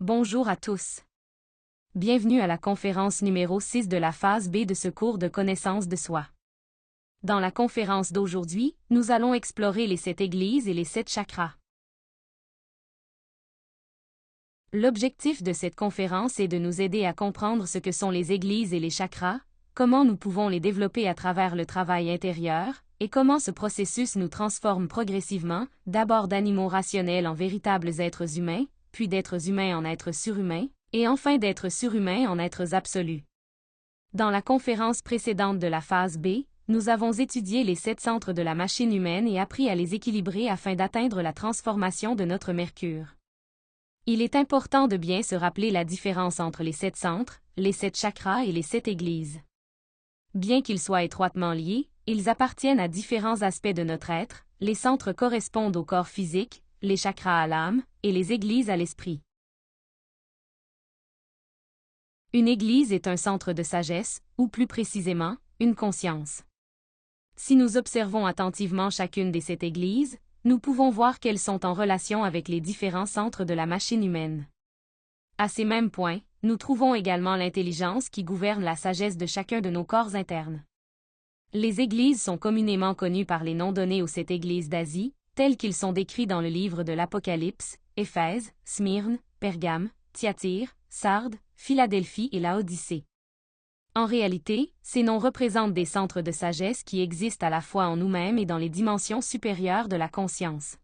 Bonjour à tous. Bienvenue à la conférence numéro 6 de la phase B de ce cours de connaissance de soi. Dans la conférence d'aujourd'hui, nous allons explorer les 7 églises et les 7 chakras. L'objectif de cette conférence est de nous aider à comprendre ce que sont les églises et les chakras, comment nous pouvons les développer à travers le travail intérieur, et comment ce processus nous transforme progressivement, d'abord d'animaux rationnels en véritables êtres humains, puis d'êtres humains en êtres surhumains, et enfin d'êtres surhumains en êtres absolus. Dans la conférence précédente de la phase B, nous avons étudié les 7 centres de la machine humaine et appris à les équilibrer afin d'atteindre la transformation de notre mercure. Il est important de bien se rappeler la différence entre les 7 centres, les 7 chakras et les 7 églises. Bien qu'ils soient étroitement liés, ils appartiennent à différents aspects de notre être, les centres correspondent au corps physique, les chakras à l'âme, et les églises à l'esprit. Une église est un centre de sagesse, ou plus précisément, une conscience. Si nous observons attentivement chacune des 7 églises, nous pouvons voir qu'elles sont en relation avec les différents centres de la machine humaine. À ces mêmes points, nous trouvons également l'intelligence qui gouverne la sagesse de chacun de nos corps internes. Les églises sont communément connues par les noms donnés aux 7 églises d'Asie, tels qu'ils sont décrits dans le livre de l'Apocalypse: Éphèse, Smyrne, Pergame, Thyatire, Sardes, Philadelphie et Laodicée. En réalité, ces noms représentent des centres de sagesse qui existent à la fois en nous-mêmes et dans les dimensions supérieures de la conscience.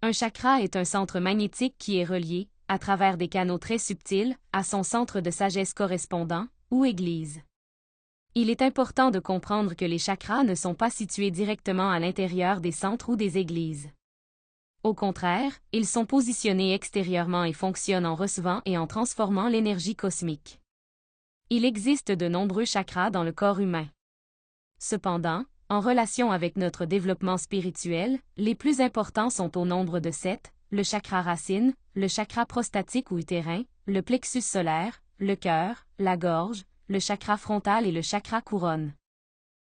Un chakra est un centre magnétique qui est relié, à travers des canaux très subtils, à son centre de sagesse correspondant, ou église. Il est important de comprendre que les chakras ne sont pas situés directement à l'intérieur des centres ou des églises. Au contraire, ils sont positionnés extérieurement et fonctionnent en recevant et en transformant l'énergie cosmique. Il existe de nombreux chakras dans le corps humain. Cependant, en relation avec notre développement spirituel, les plus importants sont au nombre de 7, le chakra racine, le chakra prostatique ou utérin, le plexus solaire, le cœur, la gorge, le chakra frontal et le chakra couronne.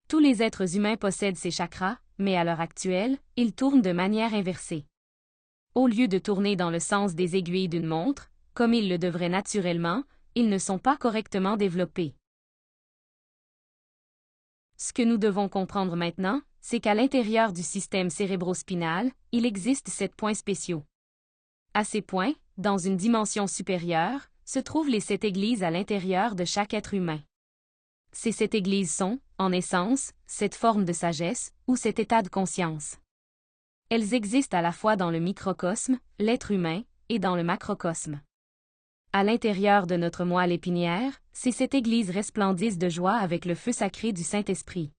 Tous les êtres humains possèdent ces chakras, mais à l'heure actuelle, ils tournent de manière inversée. Au lieu de tourner dans le sens des aiguilles d'une montre, comme ils le devraient naturellement, ils ne sont pas correctement développés. Ce que nous devons comprendre maintenant, c'est qu'à l'intérieur du système cérébrospinal, il existe 7 points spéciaux. À ces points, dans une dimension supérieure, se trouvent les 7 églises à l'intérieur de chaque être humain. Ces 7 églises sont, en essence, cette forme de sagesse, ou cet état de conscience. Elles existent à la fois dans le microcosme, l'être humain, et dans le macrocosme. À l'intérieur de notre moelle épinière, ces 7 églises resplendissent de joie avec le feu sacré du Saint-Esprit.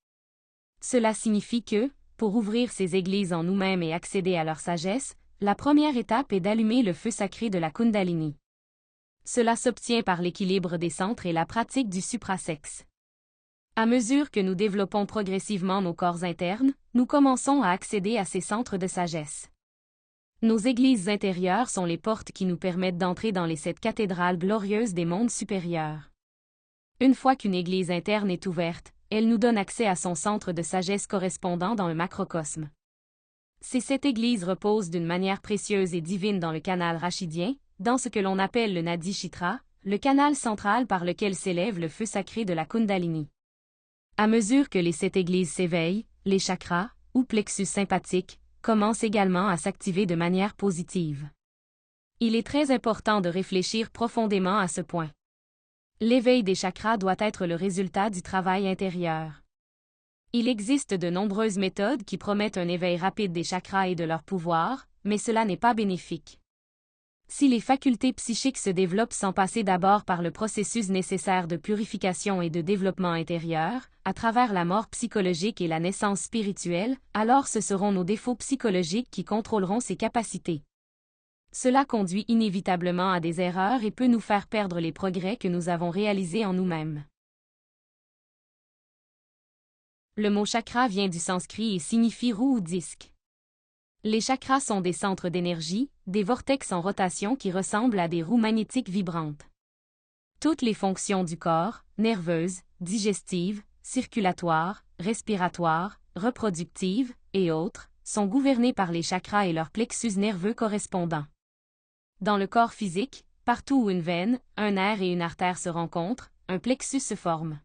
Cela signifie que, pour ouvrir ces églises en nous-mêmes et accéder à leur sagesse, la première étape est d'allumer le feu sacré de la Kundalini. Cela s'obtient par l'équilibre des centres et la pratique du suprasexe. À mesure que nous développons progressivement nos corps internes, nous commençons à accéder à ces centres de sagesse. Nos églises intérieures sont les portes qui nous permettent d'entrer dans les 7 cathédrales glorieuses des mondes supérieurs. Une fois qu'une église interne est ouverte, elle nous donne accès à son centre de sagesse correspondant dans le macrocosme. Ces 7 églises reposent d'une manière précieuse et divine dans le canal rachidien, dans ce que l'on appelle le Nadi Chitra, le canal central par lequel s'élève le feu sacré de la Kundalini. À mesure que les 7 églises s'éveillent, les chakras, ou plexus sympathiques, commencent également à s'activer de manière positive. Il est très important de réfléchir profondément à ce point. L'éveil des chakras doit être le résultat du travail intérieur. Il existe de nombreuses méthodes qui promettent un éveil rapide des chakras et de leur pouvoir, mais cela n'est pas bénéfique. Si les facultés psychiques se développent sans passer d'abord par le processus nécessaire de purification et de développement intérieur, à travers la mort psychologique et la naissance spirituelle, alors ce seront nos défauts psychologiques qui contrôleront ces capacités. Cela conduit inévitablement à des erreurs et peut nous faire perdre les progrès que nous avons réalisés en nous-mêmes. Le mot chakra vient du sanskrit et signifie roue ou disque. Les chakras sont des centres d'énergie, des vortex en rotation qui ressemblent à des roues magnétiques vibrantes. Toutes les fonctions du corps, nerveuses, digestives, circulatoires, respiratoires, reproductives, et autres, sont gouvernés par les chakras et leurs plexus nerveux correspondants. Dans le corps physique, partout où une veine, un nerf et une artère se rencontrent, un plexus se forme.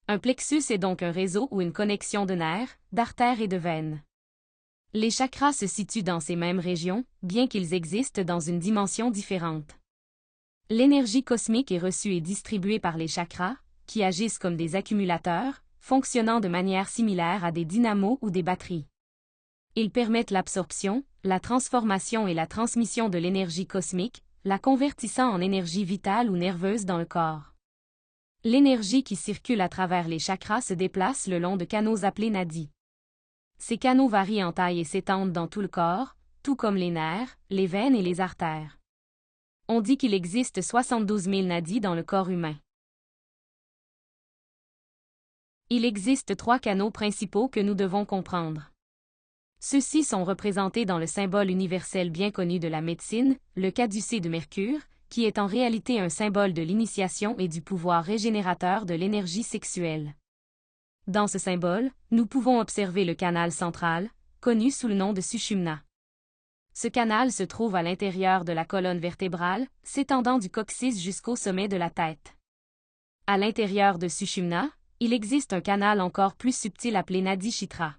Un plexus est donc un réseau ou une connexion de nerfs, d'artères et de veines. Les chakras se situent dans ces mêmes régions, bien qu'ils existent dans une dimension différente. L'énergie cosmique est reçue et distribuée par les chakras, qui agissent comme des accumulateurs, fonctionnant de manière similaire à des dynamos ou des batteries. Ils permettent l'absorption, la transformation et la transmission de l'énergie cosmique, la convertissant en énergie vitale ou nerveuse dans le corps. L'énergie qui circule à travers les chakras se déplace le long de canaux appelés nadis. Ces canaux varient en taille et s'étendent dans tout le corps, tout comme les nerfs, les veines et les artères. On dit qu'il existe 72 000 nadis dans le corps humain. Il existe 3 canaux principaux que nous devons comprendre. Ceux-ci sont représentés dans le symbole universel bien connu de la médecine, le caducée de Mercure, qui est en réalité un symbole de l'initiation et du pouvoir régénérateur de l'énergie sexuelle. Dans ce symbole, nous pouvons observer le canal central, connu sous le nom de Sushumna. Ce canal se trouve à l'intérieur de la colonne vertébrale, s'étendant du coccyx jusqu'au sommet de la tête. À l'intérieur de Sushumna, il existe un canal encore plus subtil appelé Nadi Chitra.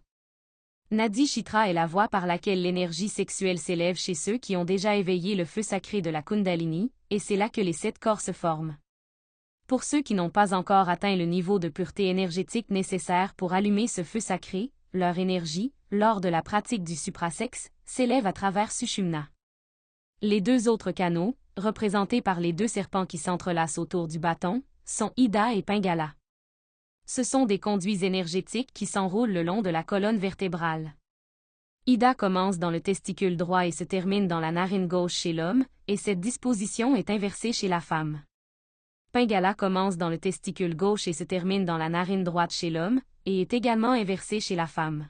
Nadi Chitra est la voie par laquelle l'énergie sexuelle s'élève chez ceux qui ont déjà éveillé le feu sacré de la Kundalini, et c'est là que les 7 corps se forment. Pour ceux qui n'ont pas encore atteint le niveau de pureté énergétique nécessaire pour allumer ce feu sacré, leur énergie, lors de la pratique du suprasexe, s'élève à travers Sushumna. Les 2 autres canaux, représentés par les 2 serpents qui s'entrelacent autour du bâton, sont Ida et Pingala. Ce sont des conduits énergétiques qui s'enroulent le long de la colonne vertébrale. Ida commence dans le testicule droit et se termine dans la narine gauche chez l'homme, et cette disposition est inversée chez la femme. Pingala commence dans le testicule gauche et se termine dans la narine droite chez l'homme, et est également inversée chez la femme.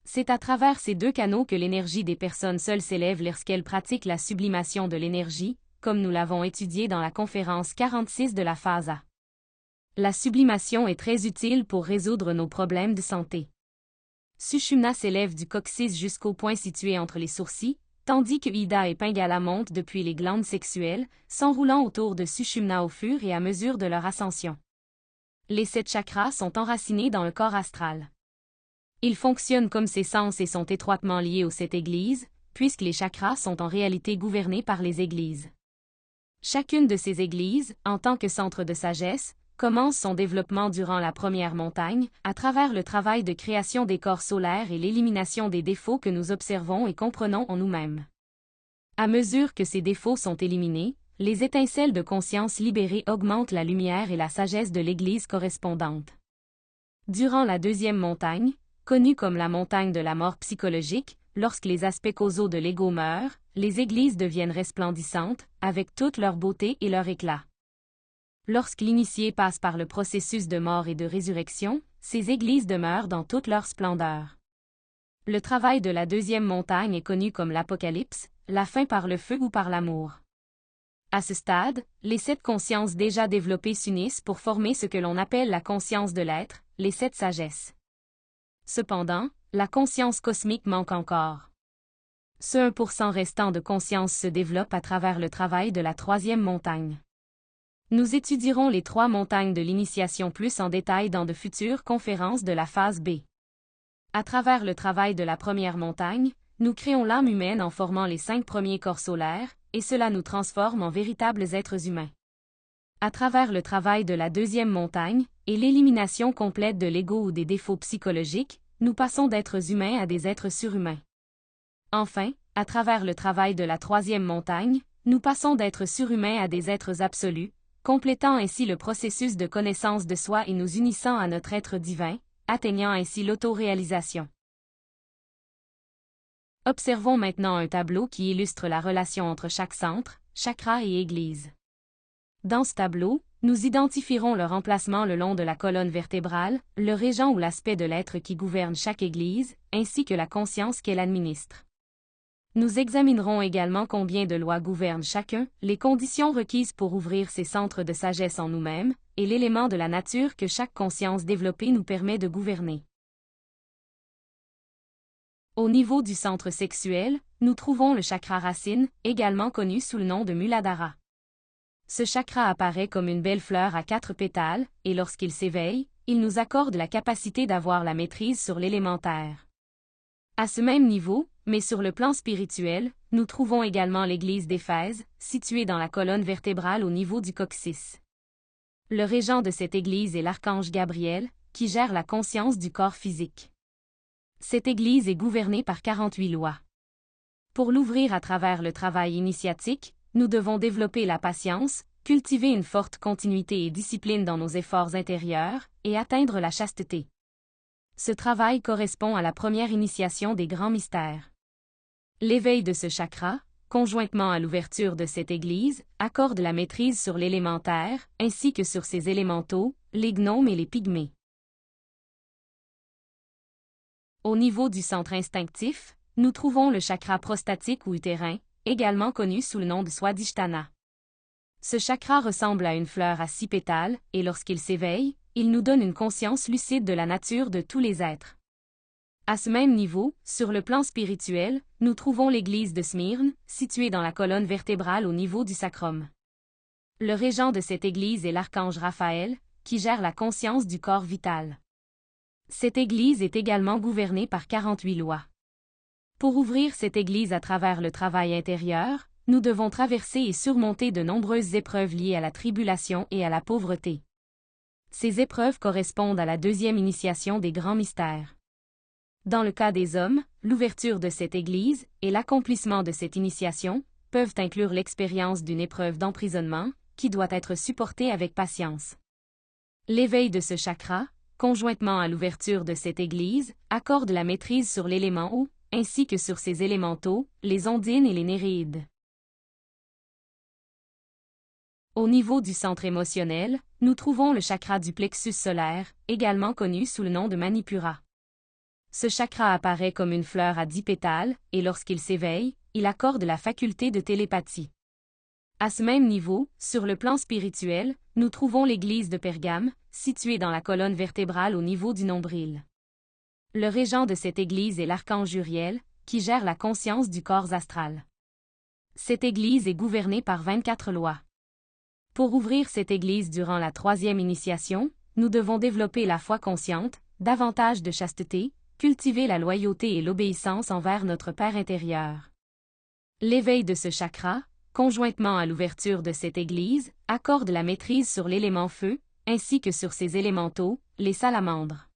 C'est à travers ces 2 canaux que l'énergie des personnes seules s'élève lorsqu'elles pratiquent la sublimation de l'énergie, comme nous l'avons étudié dans la conférence 46 de la phase A. La sublimation est très utile pour résoudre nos problèmes de santé. Sushumna s'élève du coccyx jusqu'au point situé entre les sourcils, tandis que Ida et Pingala montent depuis les glandes sexuelles, s'enroulant autour de Sushumna au fur et à mesure de leur ascension. Les 7 chakras sont enracinés dans le corps astral. Ils fonctionnent comme ces sens et sont étroitement liés aux 7 églises, puisque les chakras sont en réalité gouvernés par les églises. Chacune de ces églises, en tant que centre de sagesse, commence son développement durant la première montagne, à travers le travail de création des corps solaires et l'élimination des défauts que nous observons et comprenons en nous-mêmes. À mesure que ces défauts sont éliminés, les étincelles de conscience libérées augmentent la lumière et la sagesse de l'Église correspondante. Durant la 2e montagne, connue comme la montagne de la mort psychologique, lorsque les aspects causaux de l'ego meurent, les églises deviennent resplendissantes, avec toute leur beauté et leur éclat. Lorsque l'initié passe par le processus de mort et de résurrection, ces églises demeurent dans toute leur splendeur. Le travail de la 2e montagne est connu comme l'Apocalypse, la fin par le feu ou par l'amour. À ce stade, les 7 consciences déjà développées s'unissent pour former ce que l'on appelle la conscience de l'être, les 7 sagesses. Cependant, la conscience cosmique manque encore. Ce 1% restant de conscience se développe à travers le travail de la 3e montagne. Nous étudierons les 3 montagnes de l'initiation plus en détail dans de futures conférences de la phase B. À travers le travail de la première montagne, nous créons l'âme humaine en formant les 5 premiers corps solaires, et cela nous transforme en véritables êtres humains. À travers le travail de la 2e montagne, et l'élimination complète de l'ego ou des défauts psychologiques, nous passons d'êtres humains à des êtres surhumains. Enfin, à travers le travail de la 3e montagne, nous passons d'êtres surhumains à des êtres absolus, complétant ainsi le processus de connaissance de soi et nous unissant à notre être divin, atteignant ainsi l'autoréalisation. Observons maintenant un tableau qui illustre la relation entre chaque centre, chakra et église. Dans ce tableau, nous identifierons leur emplacement le long de la colonne vertébrale, le régent ou l'aspect de l'être qui gouverne chaque église, ainsi que la conscience qu'elle administre. Nous examinerons également combien de lois gouvernent chacun, les conditions requises pour ouvrir ces centres de sagesse en nous-mêmes, et l'élément de la nature que chaque conscience développée nous permet de gouverner. Au niveau du centre sexuel, nous trouvons le chakra racine, également connu sous le nom de Muladhara. Ce chakra apparaît comme une belle fleur à 4 pétales, et lorsqu'il s'éveille, il nous accorde la capacité d'avoir la maîtrise sur l'élémentaire. À ce même niveau, mais sur le plan spirituel, nous trouvons également l'église d'Éphèse, située dans la colonne vertébrale au niveau du coccyx. Le régent de cette église est l'archange Gabriel, qui gère la conscience du corps physique. Cette église est gouvernée par 48 lois. Pour l'ouvrir à travers le travail initiatique, nous devons développer la patience, cultiver une forte continuité et discipline dans nos efforts intérieurs, et atteindre la chasteté. Ce travail correspond à la première initiation des grands mystères. L'éveil de ce chakra, conjointement à l'ouverture de cette église, accorde la maîtrise sur l'élémentaire, ainsi que sur ses élémentaux, les gnomes et les pygmées. Au niveau du centre instinctif, nous trouvons le chakra prostatique ou utérin, également connu sous le nom de Swadhisthana. Ce chakra ressemble à une fleur à 6 pétales, et lorsqu'il s'éveille, il nous donne une conscience lucide de la nature de tous les êtres. À ce même niveau, sur le plan spirituel, nous trouvons l'église de Smyrne, située dans la colonne vertébrale au niveau du sacrum. Le régent de cette église est l'archange Raphaël, qui gère la conscience du corps vital. Cette église est également gouvernée par 48 lois. Pour ouvrir cette église à travers le travail intérieur, nous devons traverser et surmonter de nombreuses épreuves liées à la tribulation et à la pauvreté. Ces épreuves correspondent à la deuxième initiation des grands mystères. Dans le cas des hommes, l'ouverture de cette église et l'accomplissement de cette initiation peuvent inclure l'expérience d'une épreuve d'emprisonnement, qui doit être supportée avec patience. L'éveil de ce chakra, conjointement à l'ouverture de cette église, accorde la maîtrise sur l'élément eau, ainsi que sur ses élémentaux, les ondines et les néréides. Au niveau du centre émotionnel, nous trouvons le chakra du plexus solaire, également connu sous le nom de Manipura. Ce chakra apparaît comme une fleur à 10 pétales, et lorsqu'il s'éveille, il accorde la faculté de télépathie. À ce même niveau, sur le plan spirituel, nous trouvons l'église de Pergame, située dans la colonne vertébrale au niveau du nombril. Le régent de cette église est l'archange Uriel, qui gère la conscience du corps astral. Cette église est gouvernée par 24 lois. Pour ouvrir cette église durant la 3e initiation, nous devons développer la foi consciente, davantage de chasteté, cultiver la loyauté et l'obéissance envers notre Père intérieur. L'éveil de ce chakra, conjointement à l'ouverture de cette église, accorde la maîtrise sur l'élément feu, ainsi que sur ses élémentaux, les salamandres.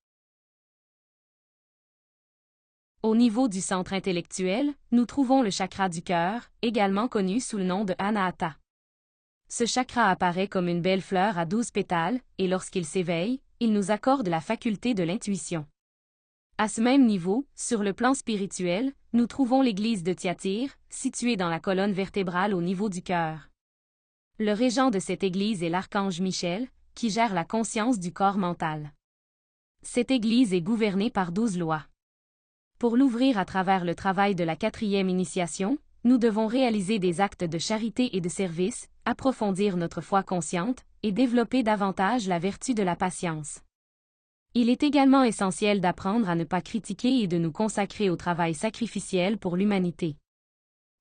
Au niveau du centre intellectuel, nous trouvons le chakra du cœur, également connu sous le nom de Anahata. Ce chakra apparaît comme une belle fleur à 12 pétales, et lorsqu'il s'éveille, il nous accorde la faculté de l'intuition. À ce même niveau, sur le plan spirituel, nous trouvons l'église de Thyatire, située dans la colonne vertébrale au niveau du cœur. Le régent de cette église est l'archange Michel, qui gère la conscience du corps mental. Cette église est gouvernée par 12 lois. Pour l'ouvrir à travers le travail de la 4e initiation, nous devons réaliser des actes de charité et de service, approfondir notre foi consciente, et développer davantage la vertu de la patience. Il est également essentiel d'apprendre à ne pas critiquer et de nous consacrer au travail sacrificiel pour l'humanité.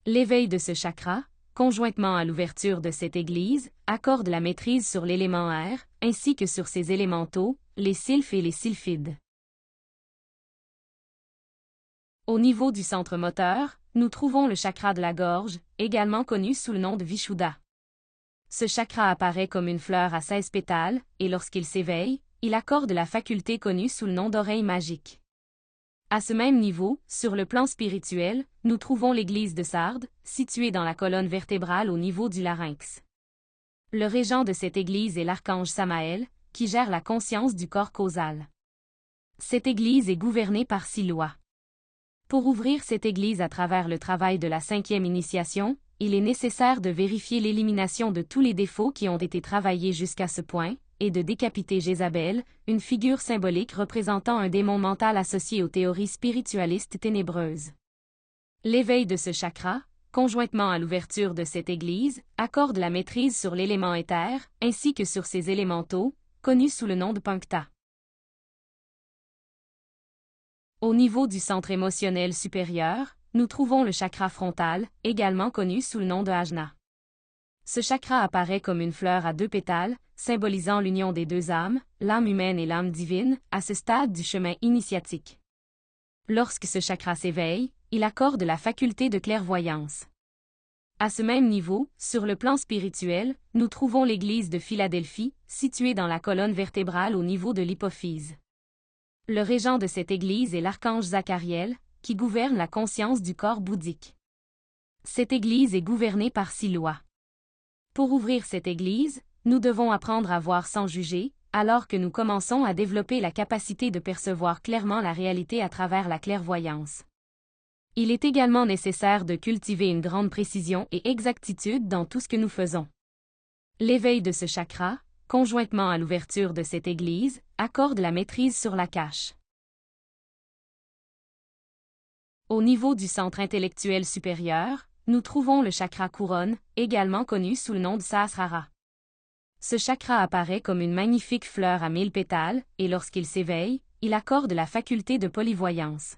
L'éveil de ce chakra, conjointement à l'ouverture de cette église, accorde la maîtrise sur l'élément air, ainsi que sur ses élémentaux, les sylphes et les sylphides. Au niveau du centre moteur, nous trouvons le chakra de la gorge, également connu sous le nom de Vishuddha. Ce chakra apparaît comme une fleur à 16 pétales, et lorsqu'il s'éveille, il accorde la faculté connue sous le nom d'oreille magique. À ce même niveau, sur le plan spirituel, nous trouvons l'église de Sardes, située dans la colonne vertébrale au niveau du larynx. Le régent de cette église est l'archange Samaël, qui gère la conscience du corps causal. Cette église est gouvernée par 6 lois. Pour ouvrir cette église à travers le travail de la 5e initiation, il est nécessaire de vérifier l'élimination de tous les défauts qui ont été travaillés jusqu'à ce point, et de décapiter Jézabel, une figure symbolique représentant un démon mental associé aux théories spiritualistes ténébreuses. L'éveil de ce chakra, conjointement à l'ouverture de cette église, accorde la maîtrise sur l'élément éther, ainsi que sur ses élémentaux, connus sous le nom de Punkta. Au niveau du centre émotionnel supérieur, nous trouvons le chakra frontal, également connu sous le nom de Ajna. Ce chakra apparaît comme une fleur à 2 pétales, symbolisant l'union des 2 âmes, l'âme humaine et l'âme divine, à ce stade du chemin initiatique. Lorsque ce chakra s'éveille, il accorde la faculté de clairvoyance. À ce même niveau, sur le plan spirituel, nous trouvons l'église de Philadelphie, située dans la colonne vertébrale au niveau de l'hypophyse. Le régent de cette église est l'archange Zachariel, qui gouverne la conscience du corps bouddhique. Cette église est gouvernée par 6 lois. Pour ouvrir cette église, nous devons apprendre à voir sans juger, alors que nous commençons à développer la capacité de percevoir clairement la réalité à travers la clairvoyance. Il est également nécessaire de cultiver une grande précision et exactitude dans tout ce que nous faisons. L'éveil de ce chakra, conjointement à l'ouverture de cette église, accorde la maîtrise sur l'Akash. Au niveau du centre intellectuel supérieur, nous trouvons le chakra couronne, également connu sous le nom de Sahasrara. Ce chakra apparaît comme une magnifique fleur à 1000 pétales, et lorsqu'il s'éveille, il accorde la faculté de polyvoyance.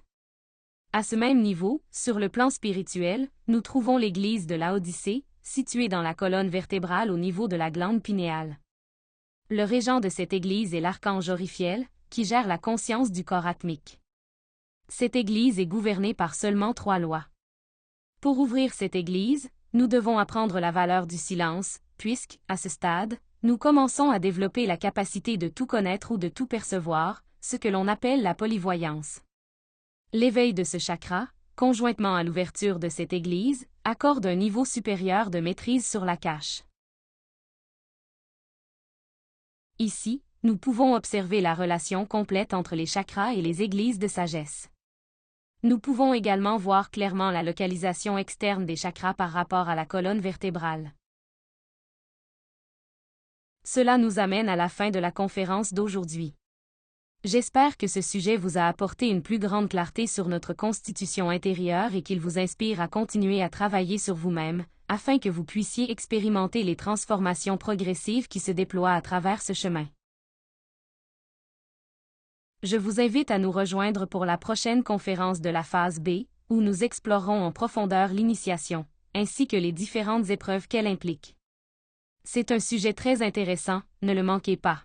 À ce même niveau, sur le plan spirituel, nous trouvons l'église de Laodicée, située dans la colonne vertébrale au niveau de la glande pinéale. Le régent de cette église est l'archange Orifiel, qui gère la conscience du corps atmique. Cette église est gouvernée par seulement 3 lois. Pour ouvrir cette église, nous devons apprendre la valeur du silence, puisque, à ce stade, nous commençons à développer la capacité de tout connaître ou de tout percevoir, ce que l'on appelle la polyvoyance. L'éveil de ce chakra, conjointement à l'ouverture de cette église, accorde un niveau supérieur de maîtrise sur l'Akash. Ici, nous pouvons observer la relation complète entre les chakras et les églises de sagesse. Nous pouvons également voir clairement la localisation externe des chakras par rapport à la colonne vertébrale. Cela nous amène à la fin de la conférence d'aujourd'hui. J'espère que ce sujet vous a apporté une plus grande clarté sur notre constitution intérieure et qu'il vous inspire à continuer à travailler sur vous-même, afin que vous puissiez expérimenter les transformations progressives qui se déploient à travers ce chemin. Je vous invite à nous rejoindre pour la prochaine conférence de la phase B, où nous explorerons en profondeur l'initiation, ainsi que les différentes épreuves qu'elle implique. C'est un sujet très intéressant, ne le manquez pas.